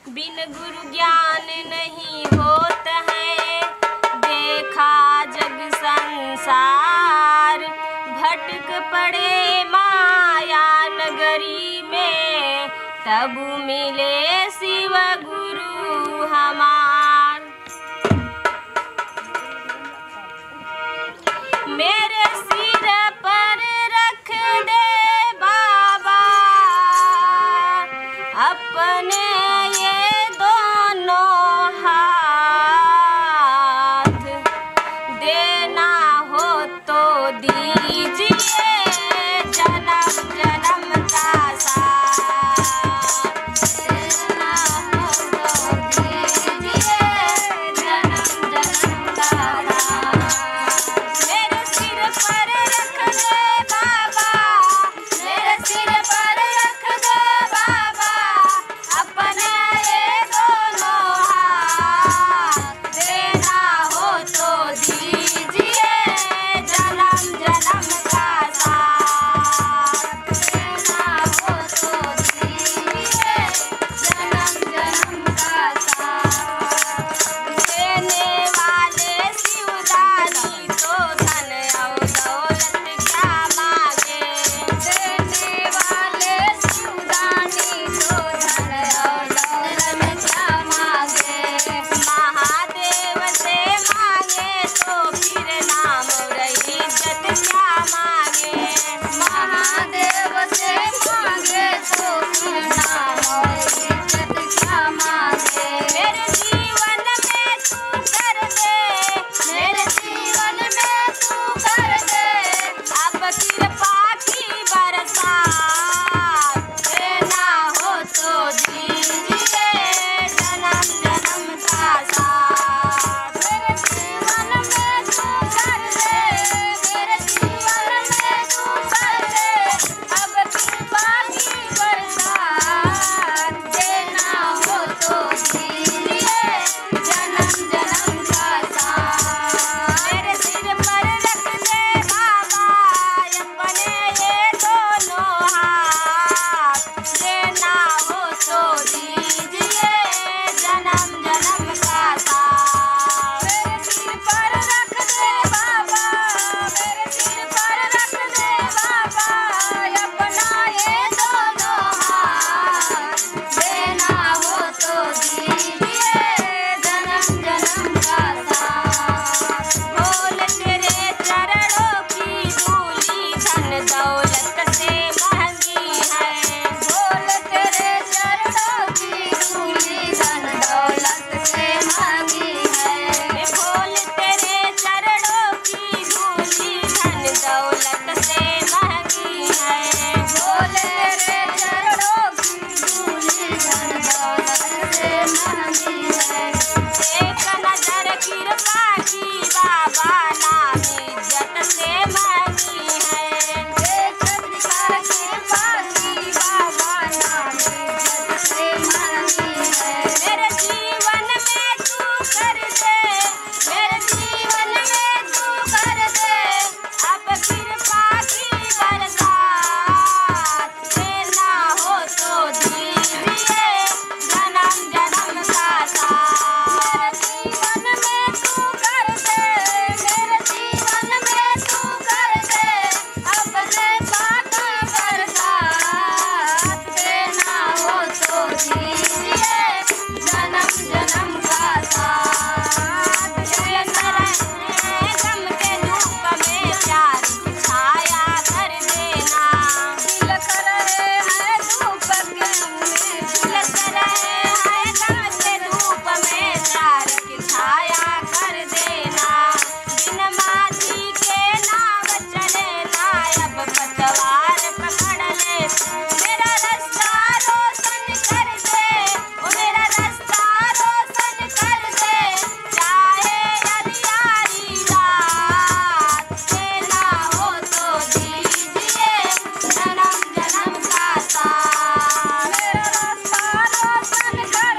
बिन गुरु ज्ञान नहीं होता है, देखा जग संसार। भटक पड़े माया नगरी में, तब मिले शिव गुरु हमार। मेरे सिर पर रख दे बाबा अपने ये दोनों हाथ, देना हो तो दीजिए जन्म जन्म का साथ, देना हो तो दीजिए जन्म जन्म का साथ। मेरे सिर पर रख दे बाबा, मेरे सिर पर रख दे बाबा अपने ये दोनों हाथ, देना हो तो दीजिए जन्म जन्म का साथ, देना हो तो दीजिए जन्म जन्म का साथ। देने वाले शिवदानी तो धन और दौलत क्या मांगे, देने वाले शिवदानी तो धन और दौलत क्या मांगे। महादेव से मांगे तो फिर नाम और इज्जत क्या मांगे, महादेव से मांगे तो फिर नाम और इज्जत क्या मांगे। मेरे जीवन में तू कर दे, मेरे जीवन में तू कर दे अब कृपा की बरसात, देना हो तो दीजिए जन्म जन्म का साथ। मेरे जीवन में तू कर दे, मेरे जीवन में तू कर दे अब कृपा की बरसात, देना हो तो दीजिए जन्म जन्म का साथ। मेरे सिर पर रख दे बाबा अपने ये दोनों हाथ, देना हो तो दीजिए जन्म जन्म का साथ। मेरे सिर पर रख दे बाबा, मेरे सिर पर रख दे बाबा अपना ये दोनों हाथ, देना हो तो दीजिए जन्म जन्म का साथ। बोल तेरे चरणों की धूली धन दौलत से महंगी है, बोल तेरे चरणों की धूली धन दौलत से महंगी है। बोल तेरे चरणों की धूली धन दौलत से महंगी है, बोल तेरे चरणों की धूली धन दौलत से महंगी है। एक नजर कृपा की बाबा नाम इज्जत से महंगी है, एक नजर कृपा की बाबा नाम इज्जत से महंगी है। मेरे जीवन में तू कर दे, मेरे जीवन में तू कर दे अब कृपा की बरसात, देना हो तो दीजिए जन्म जन्म का साथ। मेरे जीवन में तू कर दे, मेरे जीवन में तू कर दे अब कृपा की बरसात, देना हो तो दीजिए जन्म जन्म का साथ। गम के धूप में प्यार की छाया कर देना, तिलक रहे हैं धूप के में, तिलक रहे हैं गम के धूप में प्यार की छाया कर देना। बिन माटी के नाव चले ना अब पतवार पकड़ ले, मेरा रास्ता रोशन कर दे, ओ मेरा रास्ता रोशन कर दे, चाहे अंधियारी रात, देना हो तो दीजिए जन्म जन्म का साथ। मेरा रास्ता रोशन कर